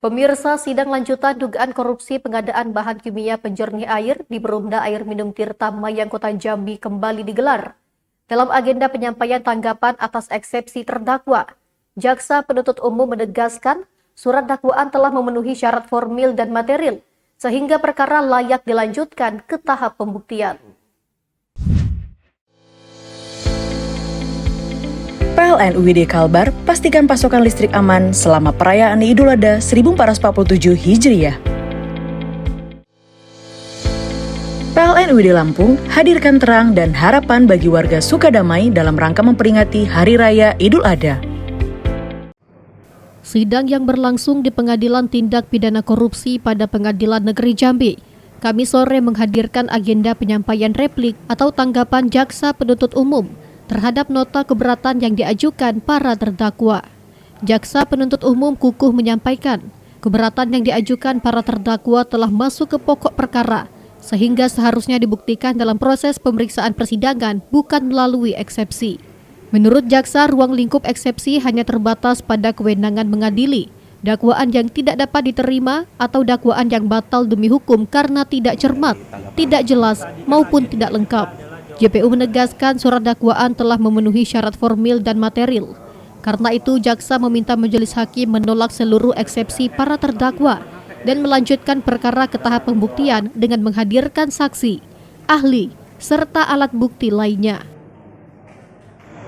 Pemirsa, sidang lanjutan dugaan korupsi pengadaan bahan kimia penjernih air di Perumda Air Minum Tirta Mayang Kota Jambi kembali digelar. Dalam agenda penyampaian tanggapan atas eksepsi terdakwa, Jaksa Penuntut Umum menegaskan surat dakwaan telah memenuhi syarat formil dan material, sehingga perkara layak dilanjutkan ke tahap pembuktian. PLN UID Kalbar pastikan pasokan listrik aman selama perayaan Idul Adha 1447 Hijriah. PLN UID Lampung hadirkan terang dan harapan bagi warga Sukadamai dalam rangka memperingati Hari Raya Idul Adha. Sidang yang berlangsung di Pengadilan Tindak Pidana Korupsi pada Pengadilan Negeri Jambi, Kamis sore menghadirkan agenda penyampaian replik atau tanggapan Jaksa Penuntut Umum terhadap nota keberatan yang diajukan para terdakwa. Jaksa Penuntut Umum kukuh menyampaikan, keberatan yang diajukan para terdakwa telah masuk ke pokok perkara, sehingga seharusnya dibuktikan dalam proses pemeriksaan persidangan, bukan melalui eksepsi. Menurut Jaksa, ruang lingkup eksepsi hanya terbatas pada kewenangan mengadili, dakwaan yang tidak dapat diterima atau dakwaan yang batal demi hukum karena tidak cermat, tidak jelas, maupun tidak lengkap. JPU menegaskan surat dakwaan telah memenuhi syarat formil dan material. Karena itu, Jaksa meminta majelis hakim menolak seluruh eksepsi para terdakwa dan melanjutkan perkara ke tahap pembuktian dengan menghadirkan saksi, ahli, serta alat bukti lainnya.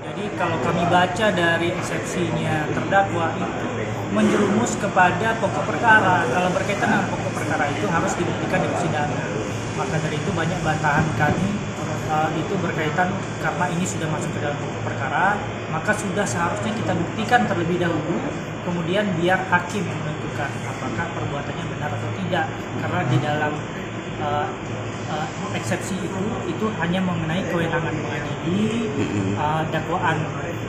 Jadi kalau kami baca dari eksepsinya terdakwa itu menjerumus kepada pokok perkara. Kalau berkaitan dengan pokok perkara itu harus dibuktikan di persidangan. Maka dari itu banyak bantahan kami itu berkaitan karena ini sudah masuk ke dalam pokok perkara, maka sudah seharusnya kita buktikan terlebih dahulu, kemudian biar hakim yang menentukan apakah perbuatannya benar atau tidak. Karena di dalam eksepsi itu hanya mengenai kewenangan mengadili, dakwaan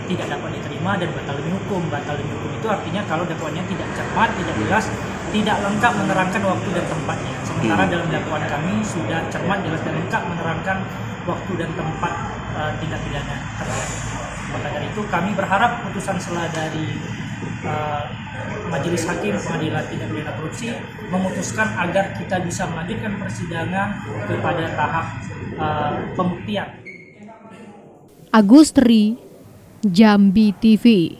tidak dapat diterima dan batal demi hukum. Batal demi hukum itu artinya kalau dakwaannya tidak cermat, tidak jelas, tidak lengkap menerangkan waktu dan tempatnya. Sementara dalam dakwaan kami sudah cermat, jelas dan lengkap menerangkan waktu dan tempat tindak pidana terjadi. Maka dari itu kami berharap putusan selah dari Majelis Hakim Pengadilan Tindak Pidana Korupsi memutuskan agar kita bisa melanjutkan persidangan kepada tahap pembuktian. Agustri, Jambi TV.